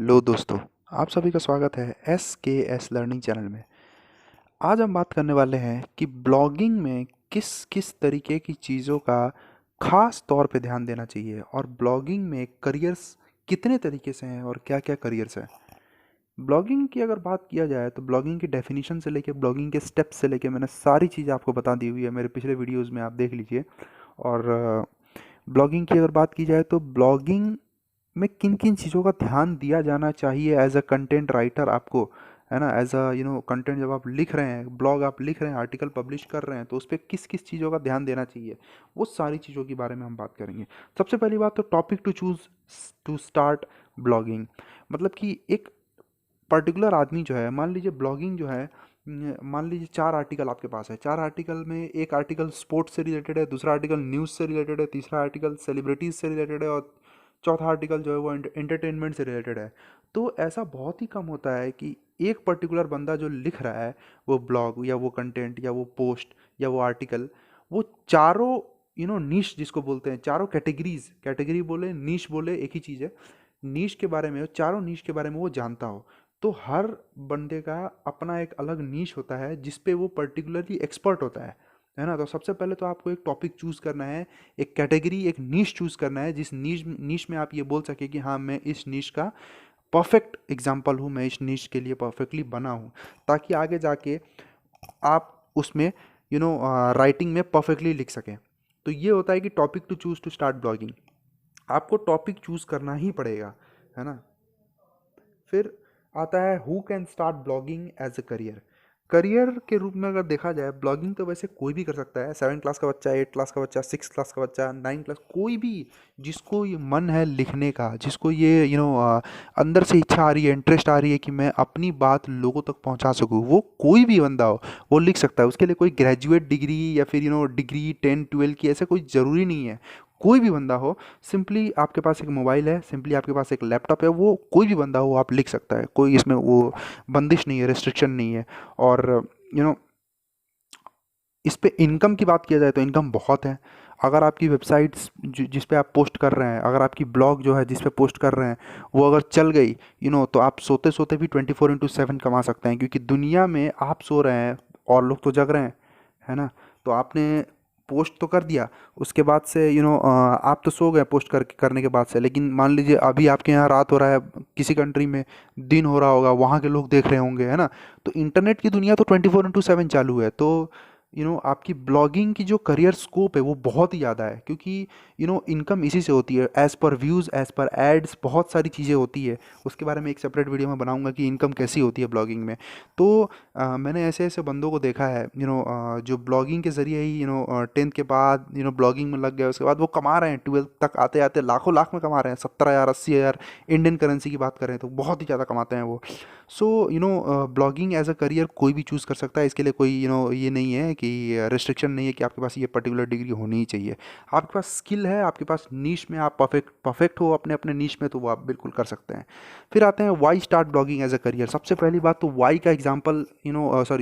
Hello दोस्तों, आप सभी का स्वागत है एस के एस लर्निंग चैनल में। आज हम बात करने वाले हैं कि ब्लॉगिंग में किस किस तरीके की चीज़ों का खास तौर पे ध्यान देना चाहिए और ब्लॉगिंग में करियर्स कितने तरीके से हैं और क्या क्या करियर्स हैं। ब्लॉगिंग की अगर बात किया जाए तो ब्लॉगिंग की डेफिनेशन से लेके ब्लॉगिंग के स्टेप्स से लेके मैंने सारी चीज़ आपको बता दी हुई है, मेरे पिछले वीडियोज़ में आप देख लीजिए। और ब्लॉगिंग की अगर बात की जाए तो ब्लॉगिंग में किन किन चीज़ों का ध्यान दिया जाना चाहिए एज अ कंटेंट राइटर आपको, है ना। एज अ कंटेंट जब आप लिख रहे हैं, ब्लॉग आप लिख रहे हैं, आर्टिकल पब्लिश कर रहे हैं, तो उस पर किस किस चीज़ों का ध्यान देना चाहिए, वो सारी चीज़ों के बारे में हम बात करेंगे। सबसे पहली बात तो topic to choose to start blogging. मतलब कि एक पर्टिकुलर आदमी जो है, मान लीजिए ब्लॉगिंग जो है, मान लीजिए 4 आर्टिकल आपके पास है। 4 आर्टिकल में एक आर्टिकल स्पोर्ट्स से रिलेटेड है, दूसरा आर्टिकल न्यूज़ से रिलेटेड है, तीसरा आर्टिकल सेलिब्रिटीज़ से रिलेटेड है और चौथा आर्टिकल जो है वो एंटरटेनमेंट से रिलेटेड है। तो ऐसा बहुत ही कम होता है कि एक पर्टिकुलर बंदा जो लिख रहा है वो ब्लॉग या वो कंटेंट या वो पोस्ट या वो आर्टिकल, वो चारों नीश जिसको बोलते हैं, चारों कैटेगरीज, कैटेगरी बोले नीश बोले एक ही चीज़ है, नीश के बारे में, चारों नीश के बारे में वो जानता हो। तो हर बंदे का अपना एक अलग नीश होता है जिस पे वो पर्टिकुलरली एक्सपर्ट होता है ना। तो सबसे पहले तो आपको एक टॉपिक चूज़ करना है, एक कैटेगरी, एक नीश चूज़ करना है, जिस नीश नीश में आप ये बोल सके कि हाँ, मैं इस नीश का परफेक्ट एग्जाम्पल हूँ, मैं इस नीश के लिए परफेक्टली बना हूँ, ताकि आगे जाके आप उसमें राइटिंग में परफेक्टली लिख सकें। तो ये होता है कि topic to choose to start blogging, आपको टॉपिक चूज़ करना ही पड़ेगा, है ना। फिर आता है who can start blogging as a career. Career के रूप में अगर देखा जाए, ब्लॉगिंग तो वैसे कोई भी कर सकता है। 7 क्लास का बच्चा, 8 क्लास का बच्चा, 6 क्लास का बच्चा, 9 क्लास, कोई भी जिसको ये मन है लिखने का, जिसको ये अंदर से इच्छा आ रही है, इंटरेस्ट आ रही है कि मैं अपनी बात लोगों तक पहुंचा सकूं, वो कोई भी बंदा हो वो लिख सकता है। उसके लिए कोई ग्रेजुएट डिग्री या फिर डिग्री 10 12 की ऐसा कोई ज़रूरी नहीं है। कोई भी बंदा हो, सिंपली आपके पास एक मोबाइल है, सिंपली आपके पास एक लैपटॉप है, वो कोई भी बंदा हो आप लिख सकता है। कोई इसमें वो बंदिश नहीं है, रेस्ट्रिक्शन नहीं है। और यू नो इस पे इनकम की बात किया जाए तो इनकम बहुत है। अगर आपकी वेबसाइट्स जिस पे आप पोस्ट कर रहे हैं, अगर आपकी ब्लॉग जो है जिस पे पोस्ट कर रहे हैं वो अगर चल गई, तो आप सोते सोते भी 24/7 कमा सकते हैं, क्योंकि दुनिया में आप सो रहे हैं और लोग तो जग रहे हैं, है ना। तो आपने पोस्ट तो कर दिया, उसके बाद से आप तो सो गए पोस्ट करने के बाद से, लेकिन मान लीजिए अभी आपके यहाँ रात हो रहा है, किसी कंट्री में दिन हो रहा होगा, वहाँ के लोग देख रहे होंगे, है ना। तो इंटरनेट की दुनिया तो 24/7 चालू है। तो आपकी ब्लॉगिंग की जो करियर स्कोप है वो बहुत ही ज़्यादा है, क्योंकि इनकम इसी से होती है, as per views, as per ads, बहुत सारी चीज़ें होती है। उसके बारे में एक सेपरेट वीडियो में बनाऊंगा कि इनकम कैसी होती है ब्लॉगिंग में। तो मैंने ऐसे ऐसे बंदों को देखा है, जो ब्लॉगिंग के ज़रिए ही 10th के बाद ब्लॉगिंग में लग गए, उसके बाद वो कमा रहे हैं, 12th तक आते आते लाखों लाख में कमा रहे हैं, 70,000 80,000 इंडियन करेंसी की बात करें तो बहुत ही ज़्यादा कमाते हैं वो। सो ब्लॉगिंग एज अ करियर कोई भी चूज़ कर सकता है। इसके लिए कोई ये नहीं है कि रिस्ट्रिक्शन नहीं है कि आपके पास ये पर्टिकुलर डिग्री होनी ही चाहिए। आपके पास स्किल है, आपके पास नीश में आप परफेक्ट परफेक्ट हो अपने अपने नीश में, तो वो आप बिल्कुल कर सकते हैं। फिर आते हैं why start blogging as a career. सबसे पहली बात तो वाई का एग्जाम्पल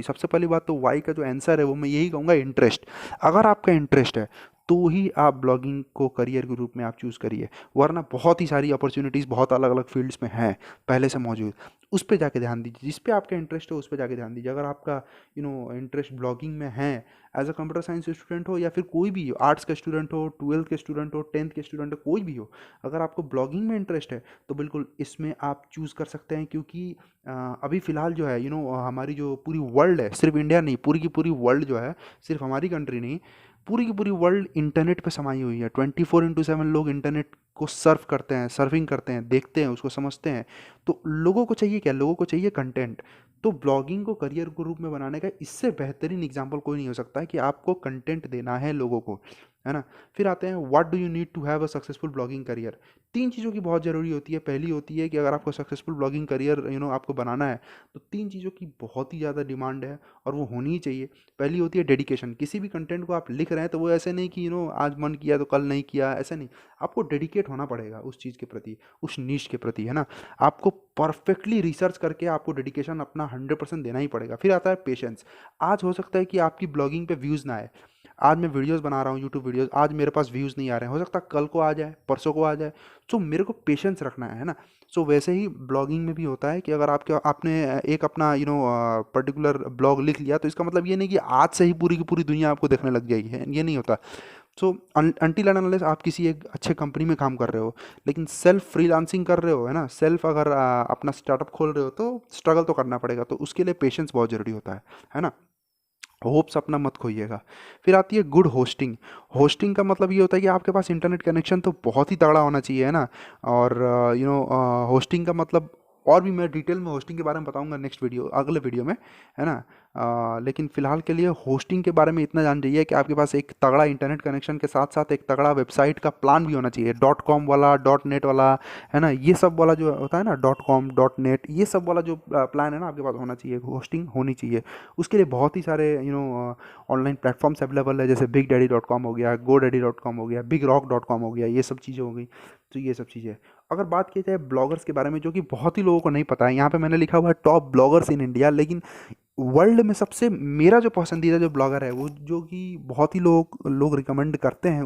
सबसे पहली बात तो वाई का जो आंसर है वो मैं यही कहूँगा, इंटरेस्ट। अगर आपका इंटरेस्ट है तो ही आप ब्लॉगिंग को करियर के रूप में आप चूज़ करिए, वरना बहुत ही सारी अपॉर्चुनिटीज़ बहुत अलग अलग फील्ड्स में हैं पहले से मौजूद। उस पे जाके ध्यान दीजिए, जिस पे आपका इंटरेस्ट हो उस पे जाके ध्यान दीजिए। अगर आपका इंटरेस्ट ब्लॉगिंग में है, as a computer science student हो या फिर कोई भी हो, आर्ट्स का स्टूडेंट हो, 12th के स्टूडेंट हो, 10th के स्टूडेंट हो, कोई भी हो, अगर आपको ब्लॉगिंग में इंटरेस्ट है तो बिल्कुल इसमें आप चूज़ कर सकते हैं। क्योंकि अभी फ़िलहाल जो है हमारी जो पूरी वर्ल्ड है, सिर्फ इंडिया नहीं, पूरी की पूरी वर्ल्ड जो है, सिर्फ हमारी कंट्री नहीं, पूरी की पूरी वर्ल्ड इंटरनेट पे समाई हुई है। 24/7 लोग इंटरनेट को सर्फ करते हैं, सर्फिंग करते हैं, देखते हैं, उसको समझते हैं। तो लोगों को चाहिए क्या? लोगों को चाहिए कंटेंट। तो ब्लॉगिंग को करियर के रूप में बनाने का इससे बेहतरीन एग्जाम्पल कोई नहीं हो सकता है कि आपको कंटेंट देना है लोगों को, है ना। फिर आते हैं what do you need to have a successful blogging career. 3 चीज़ों की बहुत ज़रूरी होती है। पहली होती है कि अगर आपको सक्सेसफुल ब्लॉगिंग करियर आपको बनाना है तो 3 चीज़ों की बहुत ही ज़्यादा डिमांड है और वो होनी ही चाहिए। पहली होती है डेडिकेशन। किसी भी कंटेंट को आप लिख रहे हैं तो वो ऐसे नहीं कि आज मन किया तो कल नहीं किया, ऐसा नहीं। आपको डेडिकेट होना पड़ेगा उस चीज़ के प्रति, उस नीश के प्रति, है ना। आपको परफेक्टली रिसर्च करके आपको डेडिकेशन अपना 100% देना ही पड़ेगा। फिर आता है पेशेंस। आज हो सकता है कि आपकी ब्लॉगिंग पे व्यूज़ ना आए, आज मैं वीडियोस बना रहा हूँ यूट्यूब वीडियोस, आज मेरे पास व्यूज़ नहीं आ रहे हैं, हो सकता है कल को आ जाए, परसों को आ जाए। सो मेरे को पेशेंस रखना है ना। सो वैसे ही ब्लॉगिंग में भी होता है कि अगर आपने एक अपना पर्टिकुलर ब्लॉग लिख लिया, तो इसका मतलब ये नहीं कि आज से ही पूरी की पूरी दुनिया आपको देखने लग जाएगी, है ये नहीं होता। सो अनटिल एंड अनलेस आप किसी एक अच्छे कंपनी में काम कर रहे हो, लेकिन सेल्फ फ्रीलांसिंग कर रहे हो, है ना, सेल्फ अगर अपना स्टार्टअप खोल रहे हो, तो स्ट्रगल तो करना पड़ेगा। तो उसके लिए पेशेंस बहुत ज़रूरी होता है ना। होप्स अपना मत खोइएगा। फिर आती है गुड होस्टिंग। होस्टिंग का मतलब ये होता है कि आपके पास इंटरनेट कनेक्शन तो बहुत ही तगड़ा होना चाहिए, है ना। और होस्टिंग का मतलब, और भी मैं डिटेल में होस्टिंग के बारे में बताऊंगा नेक्स्ट वीडियो, अगले वीडियो में, है ना। लेकिन फ़िलहाल के लिए होस्टिंग के बारे में इतना जान जाइए कि आपके पास एक तगड़ा इंटरनेट कनेक्शन के साथ साथ एक तगड़ा वेबसाइट का प्लान भी होना चाहिए, डॉट कॉम वाला, डॉट नेट वाला, है ना। ये सब वाला जो होता है ना, डॉट कॉम, डॉट नेट, ये सब वाला जो प्लान है ना, आपके पास होना चाहिए, होस्टिंग होनी चाहिए। उसके लिए बहुत ही सारे ऑनलाइन प्लेटफॉर्म्स अवेलेबल है, जैसे बिग डैडी डॉट कॉम हो गया, गो डैडी डॉट कॉम हो गया, बिग रॉक डॉट कॉम हो गया, ये सब चीज़ें हो गई। तो ये सब चीज़ें, अगर बात की जाए ब्लॉगर्स के बारे में, जो कि बहुत ही लोगों को नहीं पता है, यहाँ पे मैंने लिखा हुआ है टॉप ब्लॉगर्स इन इंडिया, लेकिन वर्ल्ड में सबसे मेरा जो पसंदीदा जो ब्लॉगर है, वो जो कि बहुत ही लोग रिकमेंड करते हैं,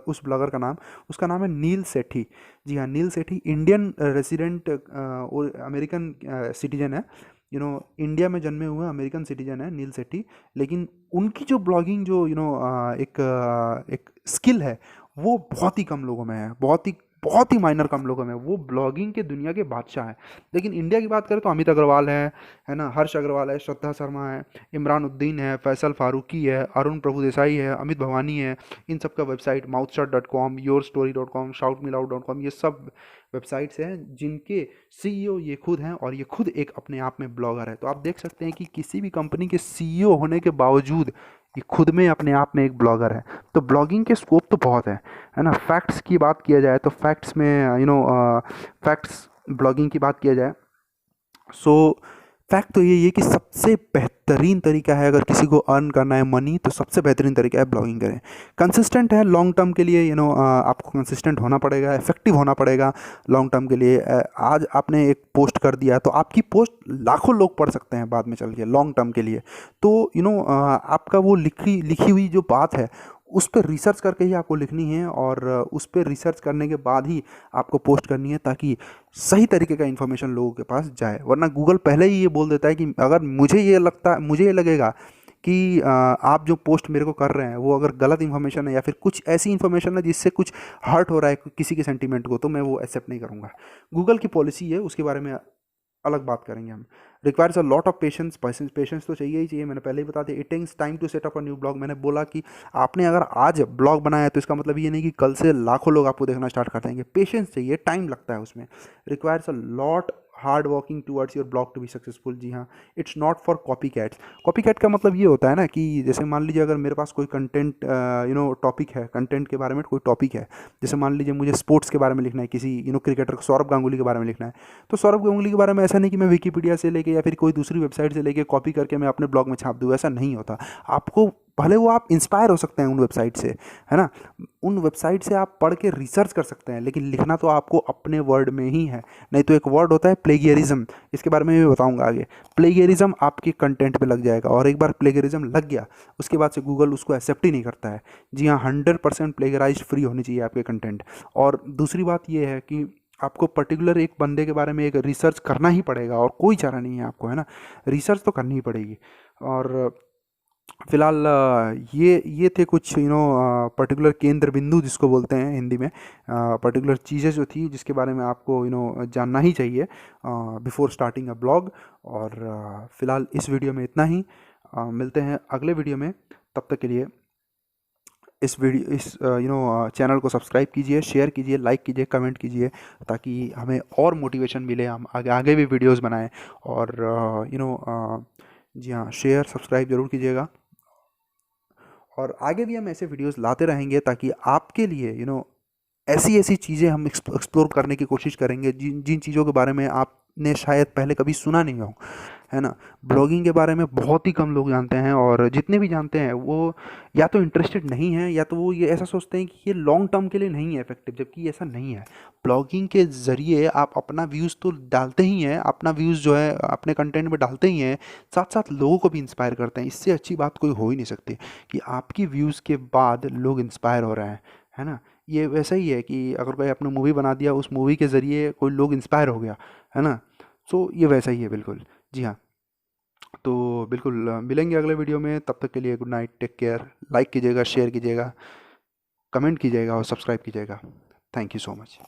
उस ब्लॉगर का नाम, उसका नाम है नील सेठी। जी हाँ, नील सेठी इंडियन रेसिडेंट और अमेरिकन सिटीजन है, इंडिया में जन्मे हुए अमेरिकन सिटीजन है नील सेठी। लेकिन उनकी जो ब्लॉगिंग जो एक स्किल है, वो बहुत ही कम लोगों में है, बहुत ही माइनर कम लोगों में। वो ब्लॉगिंग के दुनिया के बादशाह हैं। लेकिन इंडिया की बात करें तो अमित अग्रवाल है ना, हर्ष अग्रवाल है, श्रद्धा शर्मा है, इमरान उद्दीन है, फैसल फारूकी है, अरुण प्रभुदेसाई है, अमित भवानी है। इन सब का वेबसाइट mouthshut.com, yourstory.com, shoutmeloud.com, ये सब वेबसाइट्स हैं जिनके सीईओ ये खुद हैं, और ये खुद एक अपने आप में ब्लॉगर है। तो आप देख सकते हैं कि किसी भी कंपनी के सीईओ होने के बावजूद ये खुद में अपने आप में एक ब्लॉगर है। तो ब्लॉगिंग के स्कोप तो बहुत है ना। फैक्ट्स की बात किया जाए तो फैक्ट्स में फैक्ट्स ब्लॉगिंग की बात किया जाए, सो फैक्ट तो यही है कि सबसे बेहतरीन तरीका है अगर किसी को अर्न करना है मनी, तो सबसे बेहतरीन तरीका है ब्लॉगिंग करें। कंसिस्टेंट है लॉन्ग टर्म के लिए, आपको कंसिस्टेंट होना पड़ेगा, इफेक्टिव होना पड़ेगा लॉन्ग टर्म के लिए। आज आपने एक पोस्ट कर दिया तो आपकी पोस्ट लाखों लोग पढ़ सकते हैं बाद में चल के, लॉन्ग टर्म के लिए। तो आपका वो लिखी हुई जो बात है, उस पर रिसर्च करके ही आपको लिखनी है, और उस पर रिसर्च करने के बाद ही आपको पोस्ट करनी है, ताकि सही तरीके का इन्फॉर्मेशन लोगों के पास जाए। वरना गूगल पहले ही ये बोल देता है कि अगर मुझे ये लगेगा कि आप जो पोस्ट मेरे को कर रहे हैं वो अगर गलत इन्फॉर्मेशन है, या फिर कुछ ऐसी इन्फॉर्मेशन है जिससे कुछ हर्ट हो रहा है किसी के सेंटीमेंट को, तो मैं वो एक्सेप्ट नहीं करूँगा। गूगल की पॉलिसी है, उसके बारे में अलग बात करेंगे हम। Requires a lot of patience. Patience तो चाहिए ही चाहिए, मैंने पहले ही बता दिया। It takes time to set up a new blog. मैंने बोला कि आपने अगर आज ब्लॉग बनाया है तो इसका मतलब ये नहीं कि कल से लाखों लोग आपको देखना स्टार्ट कर देंगे। पेशेंस चाहिए, टाइम लगता है उसमें। Requires a lot hard working towards your blog to be successful. जी हाँ, it's not for copy cats. Copy cat का मतलब ये होता है ना कि जैसे मान लीजिए अगर मेरे पास कोई कंटेंट टॉपिक है, कंटेंट के बारे में कोई टॉपिक है, जैसे मान लीजिए मुझे स्पोर्ट्स के बारे में लिखना है, किसी क्रिकेटर सौरभ गांगुली के बारे में लिखना है, तो सौरभ गांगुली के बारे में ऐसा नहीं कि मैं विकीपीडिया से लेके या फिर कोई दूसरी वेबसाइट से लेके कॉपी करके मैं अपने ब्लॉग में छाप दूँ, ऐसा नहीं होता। आपको भले वो आप इंस्पायर हो सकते हैं उन वेबसाइट से, है ना, उन वेबसाइट से आप पढ़ के रिसर्च कर सकते हैं, लेकिन लिखना तो आपको अपने वर्ड में ही है। नहीं तो एक वर्ड होता है प्लेगियरिज्म, इसके बारे में भी बताऊंगा आगे। प्लेगियरिज्म आपके कंटेंट पे लग जाएगा, और एक बार प्लेगियरिज्म लग गया उसके बाद से गूगल उसको एक्सेप्ट ही नहीं करता है। जी हाँ, 100% प्लेगराइज फ्री होनी चाहिए आपके कंटेंट। और दूसरी बात ये है कि आपको पर्टिकुलर एक बंदे के बारे में एक रिसर्च करना ही पड़ेगा, और कोई चारा नहीं है आपको, है ना, रिसर्च तो करनी ही पड़ेगी। और फिलहाल ये थे कुछ पर्टिकुलर केंद्र बिंदु जिसको बोलते हैं हिंदी में, पर्टिकुलर चीज़ें जो थी जिसके बारे में आपको जानना ही चाहिए बिफोर स्टार्टिंग अ ब्लॉग। और फिलहाल इस वीडियो में इतना ही। मिलते हैं अगले वीडियो में, तब तक के लिए इस चैनल को सब्सक्राइब कीजिए, शेयर कीजिए, लाइक कीजिए, कमेंट कीजिए, ताकि हमें और मोटिवेशन मिले, हम आगे भी वीडियोस बनाएं। और जी हाँ, शेयर सब्सक्राइब ज़रूर कीजिएगा, और आगे भी हम ऐसे वीडियोस लाते रहेंगे, ताकि आपके लिए ऐसी ऐसी चीज़ें हम एक्सप्लोर करने की कोशिश करेंगे जिन जिन चीज़ों के बारे में आपने शायद पहले कभी सुना नहीं हो, है ना। ब्लॉगिंग के बारे में बहुत ही कम लोग जानते हैं, और जितने भी जानते हैं वो या तो इंटरेस्टेड नहीं है, या तो वो ये ऐसा सोचते हैं कि ये लॉन्ग टर्म के लिए नहीं है इफेक्टिव, जबकि ऐसा नहीं है। ब्लॉगिंग के ज़रिए आप अपना व्यूज़ तो डालते ही हैं, अपना व्यूज़ जो है अपने कंटेंट में डालते ही हैं, साथ साथ लोगों को भी इंस्पायर करते हैं। इससे अच्छी बात कोई हो ही नहीं सकती कि आपकी व्यूज़ के बाद लोग इंस्पायर हो रहे हैं, है ना। ये वैसा ही है कि अगर कोई आपने मूवी बना दिया, उस मूवी के ज़रिए कोई लोग इंस्पायर हो गया, है ना? सो ये वैसा ही है बिल्कुल। जी हाँ। तो बिल्कुल मिलेंगे अगले वीडियो में, तब तक के लिए good night, take care. Like कीजिएगा, शेयर कीजिएगा, कमेंट कीजिएगा और सब्सक्राइब कीजिएगा। Thank you so much.